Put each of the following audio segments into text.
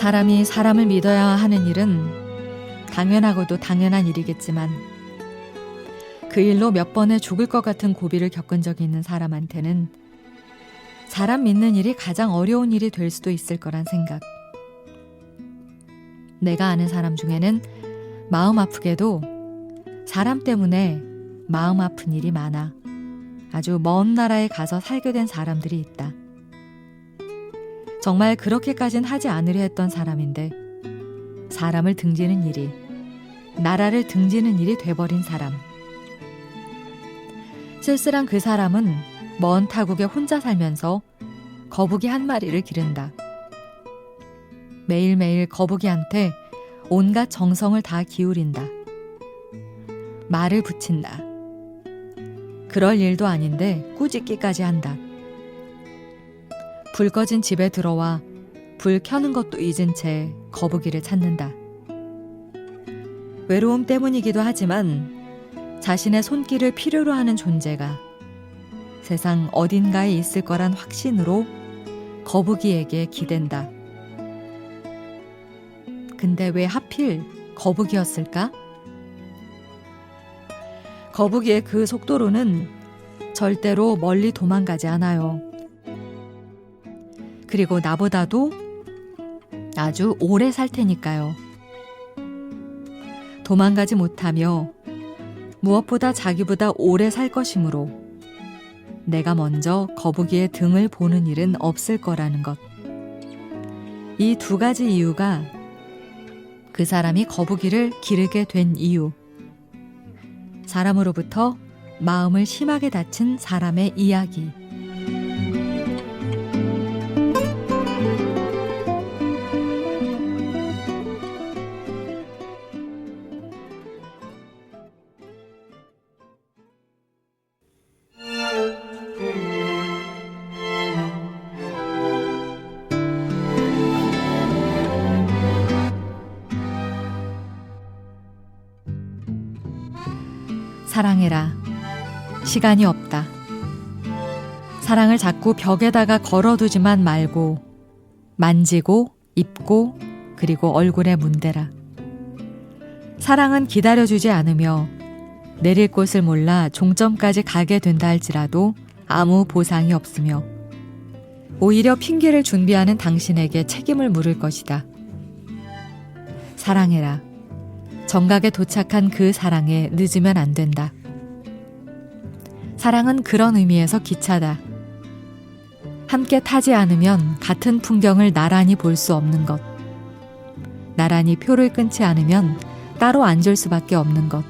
사람이 사람을 믿어야 하는 일은 당연하고도 당연한 일이겠지만 그 일로 몇 번의 죽을 것 같은 고비를 겪은 적이 있는 사람한테는 사람 믿는 일이 가장 어려운 일이 될 수도 있을 거란 생각. 내가 아는 사람 중에는 마음 아프게도 사람 때문에 마음 아픈 일이 많아 아주 먼 나라에 가서 살게 된 사람들이 있다. 정말 그렇게까진 하지 않으려 했던 사람인데 사람을 등지는 일이, 나라를 등지는 일이 돼버린 사람. 쓸쓸한 그 사람은 먼 타국에 혼자 살면서 거북이 한 마리를 기른다. 매일매일 거북이한테 온갖 정성을 다 기울인다. 말을 붙인다. 그럴 일도 아닌데 꾸짖기까지 한다. 불 꺼진 집에 들어와 불 켜는 것도 잊은 채 거북이를 찾는다. 외로움 때문이기도 하지만 자신의 손길을 필요로 하는 존재가 세상 어딘가에 있을 거란 확신으로 거북이에게 기댄다. 근데 왜 하필 거북이였을까? 거북이의 그 속도로는 절대로 멀리 도망가지 않아요. 그리고 나보다도 아주 오래 살 테니까요. 도망가지 못하며 무엇보다 자기보다 오래 살 것이므로 내가 먼저 거북이의 등을 보는 일은 없을 거라는 것. 이 두 가지 이유가 그 사람이 거북이를 기르게 된 이유. 사람으로부터 마음을 심하게 다친 사람의 이야기. 사랑해라. 시간이 없다. 사랑을 자꾸 벽에다가 걸어두지만 말고 만지고 입고 그리고 얼굴에 문대라. 사랑은 기다려주지 않으며 내릴 곳을 몰라 종점까지 가게 된다 할지라도 아무 보상이 없으며 오히려 핑계를 준비하는 당신에게 책임을 물을 것이다. 사랑해라. 정각에 도착한 그 사랑에 늦으면 안 된다. 사랑은 그런 의미에서 기차다. 함께 타지 않으면 같은 풍경을 나란히 볼 수 없는 것. 나란히 표를 끊지 않으면 따로 앉을 수밖에 없는 것.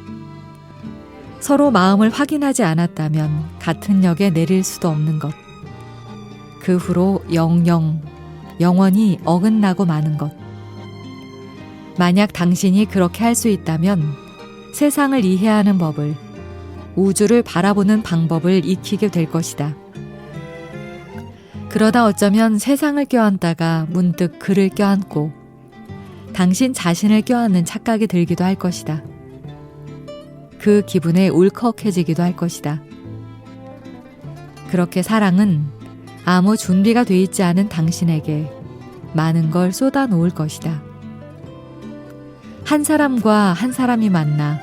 서로 마음을 확인하지 않았다면 같은 역에 내릴 수도 없는 것. 그 후로 영원히 어긋나고 마는 것. 만약 당신이 그렇게 할 수 있다면 세상을 이해하는 법을, 우주를 바라보는 방법을 익히게 될 것이다. 그러다 어쩌면 세상을 껴안다가 문득 그를 껴안고 당신 자신을 껴안는 착각이 들기도 할 것이다. 그 기분에 울컥해지기도 할 것이다. 그렇게 사랑은 아무 준비가 돼 있지 않은 당신에게 많은 걸 쏟아놓을 것이다. 한 사람과 한 사람이 만나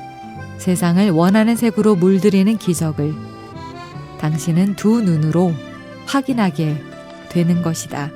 세상을 원하는 색으로 물들이는 기적을 당신은 두 눈으로 확인하게 되는 것이다.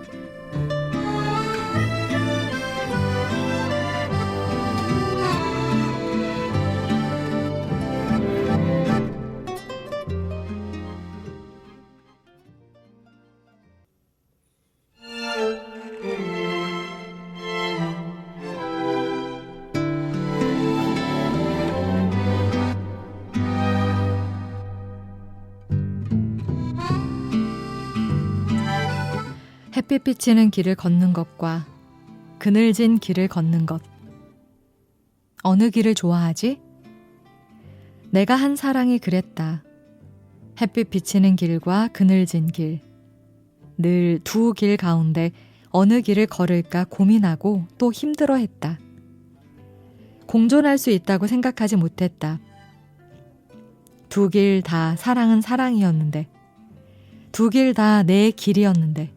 햇빛 비치는 길을 걷는 것과 그늘진 길을 걷는 것. 어느 길을 좋아하지? 내가 한 사랑이 그랬다. 햇빛 비치는 길과 그늘진 길. 늘 두 길 가운데 어느 길을 걸을까 고민하고 또 힘들어했다. 공존할 수 있다고 생각하지 못했다. 두 길 다 사랑은 사랑이었는데, 두 길 다 내 길이었는데,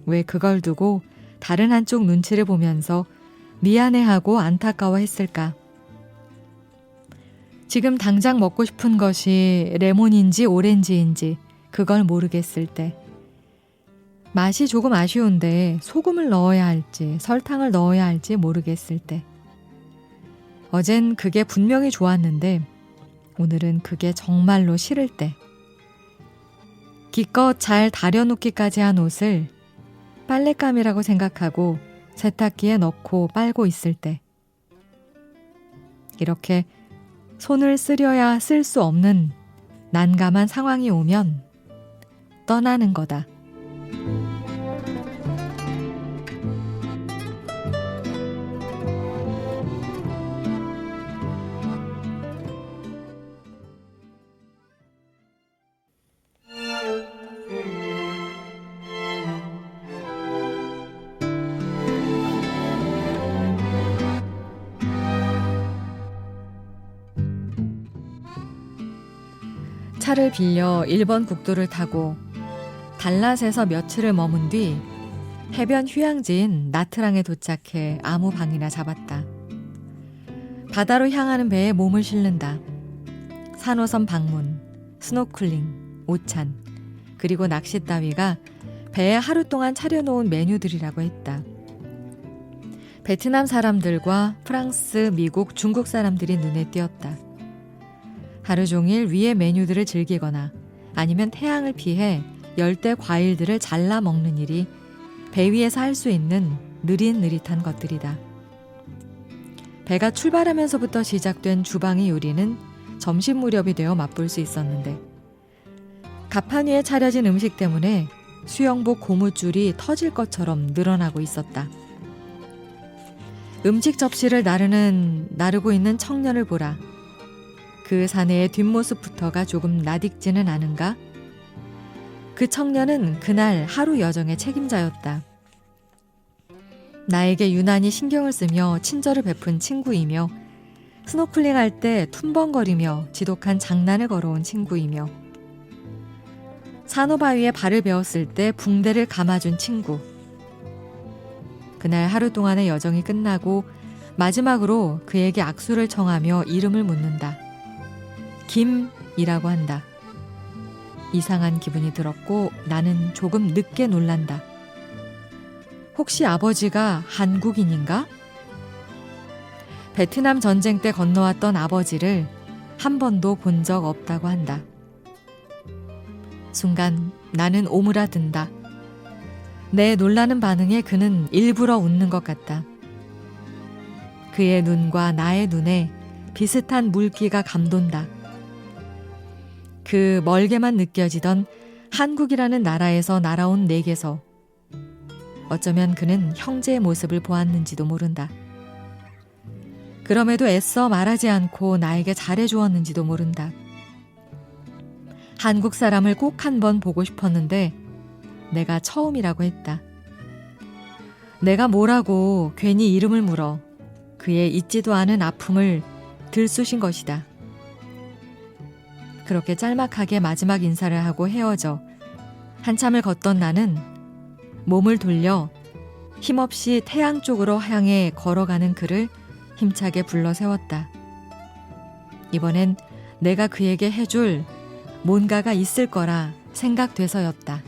왜 그걸 두고 다른 한쪽 눈치를 보면서 미안해하고 안타까워했을까? 지금 당장 먹고 싶은 것이 레몬인지 오렌지인지 그걸 모르겠을 때, 맛이 조금 아쉬운데 소금을 넣어야 할지 설탕을 넣어야 할지 모르겠을 때, 어젠 그게 분명히 좋았는데 오늘은 그게 정말로 싫을 때, 기껏 잘 다려놓기까지 한 옷을 빨랫감이라고 생각하고 세탁기에 넣고 빨고 있을 때, 이렇게 손을 쓰려야 쓸 수 없는 난감한 상황이 오면 떠나는 거다. 차를 빌려 1번 국도를 타고 달랏에서 며칠을 머문 뒤 해변 휴양지인 나트랑에 도착해 아무 방이나 잡았다. 바다로 향하는 배에 몸을 실는다. 산호섬 방문, 스노클링, 오찬, 그리고 낚시 따위가 배에 하루 동안 차려놓은 메뉴들이라고 했다. 베트남 사람들과 프랑스, 미국, 중국 사람들이 눈에 띄었다. 하루 종일 위의 메뉴들을 즐기거나 아니면 태양을 피해 열대 과일들을 잘라 먹는 일이 배 위에서 할 수 있는 느릿느릿한 것들이다. 배가 출발하면서부터 시작된 주방의 요리는 점심 무렵이 되어 맛볼 수 있었는데, 갑판 위에 차려진 음식 때문에 수영복 고무줄이 터질 것처럼 늘어나고 있었다. 음식 접시를 나르고 있는 청년을 보라. 그 사내의 뒷모습부터가 조금 나딕지는 않은가? 그 청년은 그날 하루 여정의 책임자였다. 나에게 유난히 신경을 쓰며 친절을 베푼 친구이며, 스노클링 할 때 tum벙거리며 지독한 장난을 걸어온 친구이며, 산호바위에 발을 베었을 때 붕대를 감아준 친구. 그날 하루 동안의 여정이 끝나고 마지막으로 그에게 악수를 청하며 이름을 묻는다. 김이라고 한다. 이상한 기분이 들었고 나는 조금 늦게 놀란다. 혹시 아버지가 한국인인가? 베트남 전쟁 때 건너왔던 아버지를 한 번도 본 적 없다고 한다. 순간 나는 오므라든다. 내 놀라는 반응에 그는 일부러 웃는 것 같다. 그의 눈과 나의 눈에 비슷한 물기가 감돈다. 그 멀게만 느껴지던 한국이라는 나라에서 날아온 내게서 어쩌면 그는 형제의 모습을 보았는지도 모른다. 그럼에도 애써 말하지 않고 나에게 잘해주었는지도 모른다. 한국 사람을 꼭 한번 보고 싶었는데 내가 처음이라고 했다. 내가 뭐라고 괜히 이름을 물어 그의 잊지도 않은 아픔을 들쑤신 것이다. 그렇게 짤막하게 마지막 인사를 하고 헤어져 한참을 걷던 나는 몸을 돌려 힘없이 태양 쪽으로 향해 걸어가는 그를 힘차게 불러 세웠다. 이번엔 내가 그에게 해줄 뭔가가 있을 거라 생각돼서였다.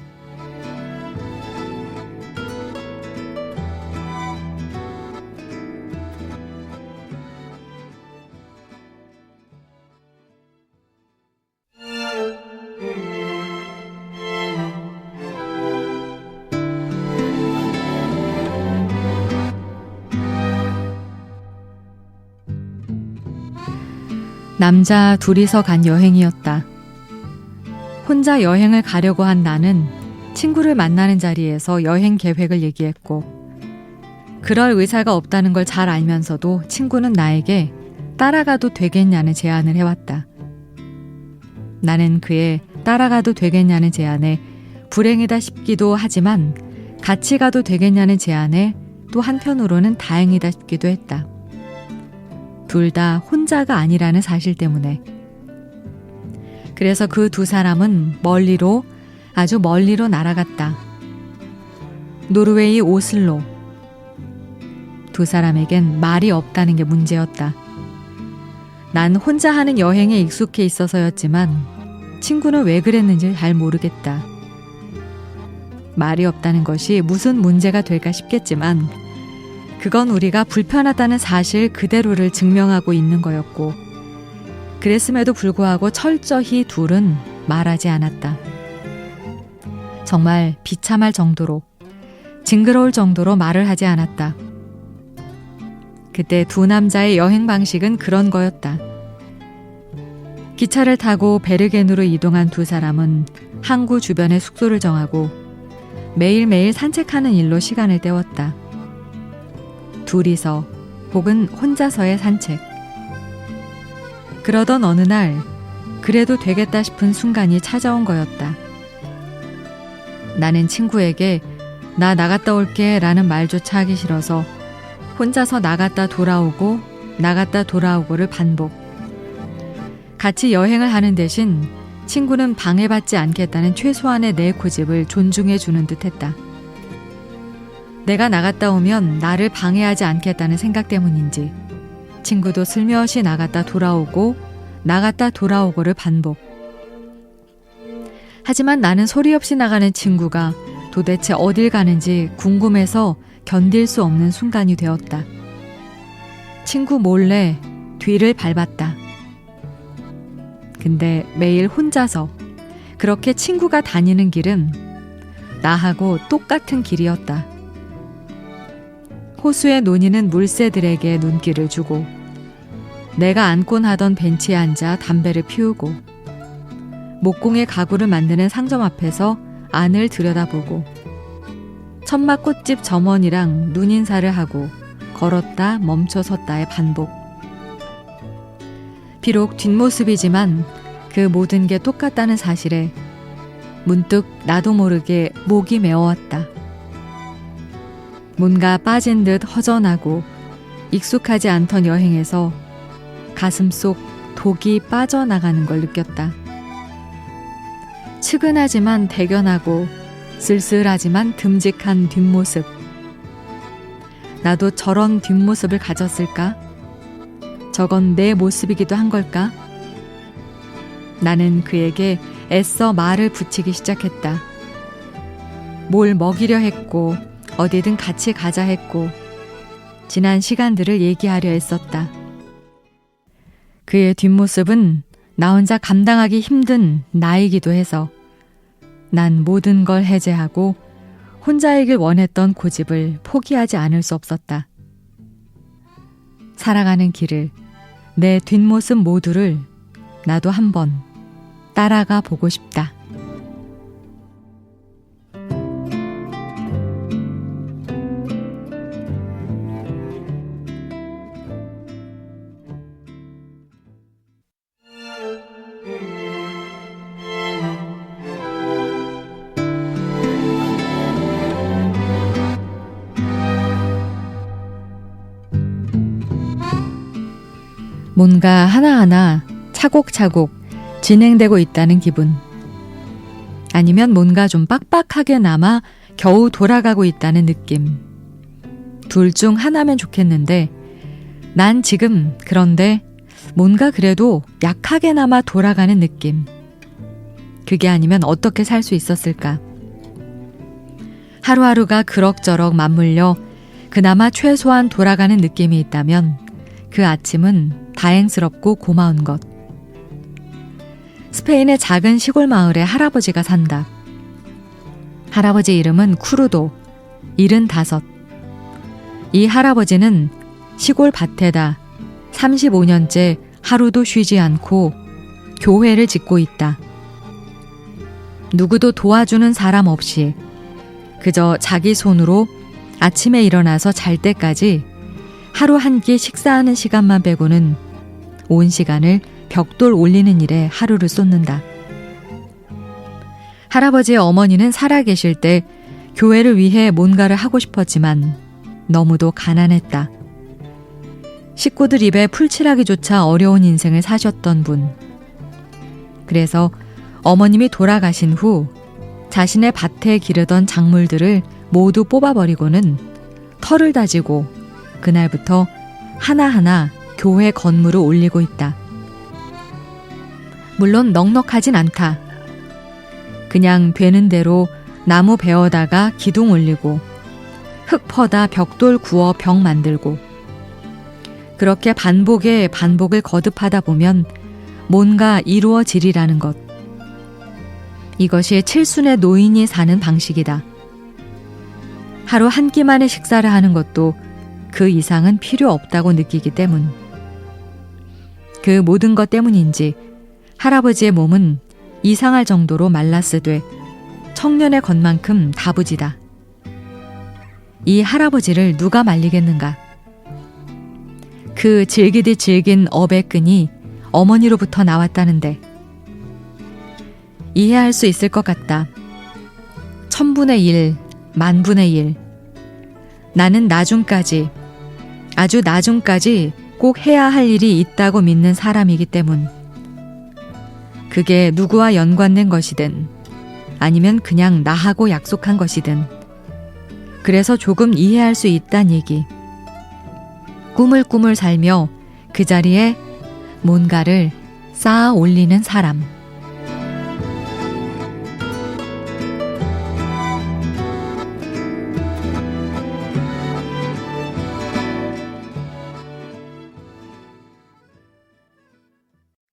남자 둘이서 간 여행이었다. 혼자 여행을 가려고 한 나는 친구를 만나는 자리에서 여행 계획을 얘기했고, 그럴 의사가 없다는 걸 잘 알면서도 친구는 나에게 따라가도 되겠냐는 제안을 해왔다. 나는 그의 따라가도 되겠냐는 제안에 불행이다 싶기도 하지만 같이 가도 되겠냐는 제안에 또 한편으로는 다행이다 싶기도 했다. 둘 다 혼자가 아니라는 사실 때문에. 그래서 그 두 사람은 멀리로, 아주 멀리로 날아갔다. 노르웨이 오슬로, 두 사람에겐 말이 없다는 게 문제였다. 난 혼자 하는 여행에 익숙해 있어서였지만 친구는 왜 그랬는지 잘 모르겠다. 말이 없다는 것이 무슨 문제가 될까 싶겠지만 그건 우리가 불편하다는 사실 그대로를 증명하고 있는 거였고, 그랬음에도 불구하고 철저히 둘은 말하지 않았다. 정말 비참할 정도로, 징그러울 정도로 말을 하지 않았다. 그때 두 남자의 여행 방식은 그런 거였다. 기차를 타고 베르겐으로 이동한 두 사람은 항구 주변에 숙소를 정하고 매일매일 산책하는 일로 시간을 때웠다. 둘이서 혹은 혼자서의 산책. 그러던 어느 날 그래도 되겠다 싶은 순간이 찾아온 거였다. 나는 친구에게 나 나갔다 올게 라는 말조차 하기 싫어서 혼자서 나갔다 돌아오고를 반복. 같이 여행을 하는 대신 친구는 방해받지 않겠다는 최소한의 내 고집을 존중해 주는 듯 했다. 내가 나갔다 오면 나를 방해하지 않겠다는 생각 때문인지 친구도 슬며시 나갔다 돌아오고를 반복. 하지만 나는 소리 없이 나가는 친구가 도대체 어딜 가는지 궁금해서 견딜 수 없는 순간이 되었다. 친구 몰래 뒤를 밟았다. 근데 매일 혼자서 그렇게 친구가 다니는 길은 나하고 똑같은 길이었다. 호수에 논이는 물새들에게 눈길을 주고, 내가 앉곤 하던 벤치에 앉아 담배를 피우고, 목공의 가구를 만드는 상점 앞에서 안을 들여다보고, 천막꽃집 점원이랑 눈인사를 하고 걸었다 멈춰섰다의 반복. 비록 뒷모습이지만 그 모든 게 똑같다는 사실에 문득 나도 모르게 목이 메어왔다. 뭔가 빠진 듯 허전하고 익숙하지 않던 여행에서 가슴속 독이 빠져나가는 걸 느꼈다. 측은하지만 대견하고 쓸쓸하지만 듬직한 뒷모습. 나도 저런 뒷모습을 가졌을까? 저건 내 모습이기도 한 걸까? 나는 그에게 애써 말을 붙이기 시작했다. 뭘 먹이려 했고 어디든 같이 가자 했고 지난 시간들을 얘기하려 했었다. 그의 뒷모습은 나 혼자 감당하기 힘든 나이기도 해서 난 모든 걸 해제하고 혼자이길 원했던 고집을 포기하지 않을 수 없었다. 살아가는 길을, 내 뒷모습 모두를 나도 한번 따라가 보고 싶다. 뭔가 하나하나 차곡차곡 진행되고 있다는 기분. 아니면 뭔가 좀 빡빡하게 남아 겨우 돌아가고 있다는 느낌. 둘 중 하나면 좋겠는데 난 지금 그런데 뭔가 그래도 약하게 남아 돌아가는 느낌. 그게 아니면 어떻게 살 수 있었을까? 하루하루가 그럭저럭 맞물려 그나마 최소한 돌아가는 느낌이 있다면 그 아침은 다행스럽고 고마운 것. 스페인의 작은 시골 마을에 할아버지가 산다. 할아버지 이름은 쿠르도, 75. 이 할아버지는 시골 밭에다 35년째 하루도 쉬지 않고 교회를 짓고 있다. 누구도 도와주는 사람 없이 그저 자기 손으로 아침에 일어나서 잘 때까지 하루 한 끼 식사하는 시간만 빼고는 온 시간을 벽돌 올리는 일에 하루를 쏟는다. 할아버지의 어머니는 살아계실 때 교회를 위해 뭔가를 하고 싶었지만 너무도 가난했다. 식구들 입에 풀칠하기조차 어려운 인생을 사셨던 분. 그래서 어머님이 돌아가신 후 자신의 밭에 기르던 작물들을 모두 뽑아버리고는 털을 다지고 그날부터 하나하나 교회 건물을 올리고 있다. 물론 넉넉하진 않다. 그냥 되는 대로 나무 베어다가 기둥 올리고 흙 퍼다 벽돌 구워 벽 만들고 그렇게 반복에 반복을 거듭하다 보면 뭔가 이루어지리라는 것. 이것이 칠순의 노인이 사는 방식이다. 하루 한 끼만의 식사를 하는 것도 그 이상은 필요 없다고 느끼기 때문. 그 모든 것 때문인지 할아버지의 몸은 이상할 정도로 말랐으되 청년의 겉만큼 다부지다. 이 할아버지를 누가 말리겠는가? 그 질기듯 질긴 업의 끈이 어머니로부터 나왔다는데 이해할 수 있을 것 같다. 1000분의 1, 10,000분의 1. 나는 나중까지, 아주 나중까지 꼭 해야 할 일이 있다고 믿는 사람이기 때문. 그게 누구와 연관된 것이든 아니면 그냥 나하고 약속한 것이든 그래서 조금 이해할 수 있단 얘기. 꾸물꾸물 살며 그 자리에 뭔가를 쌓아 올리는 사람.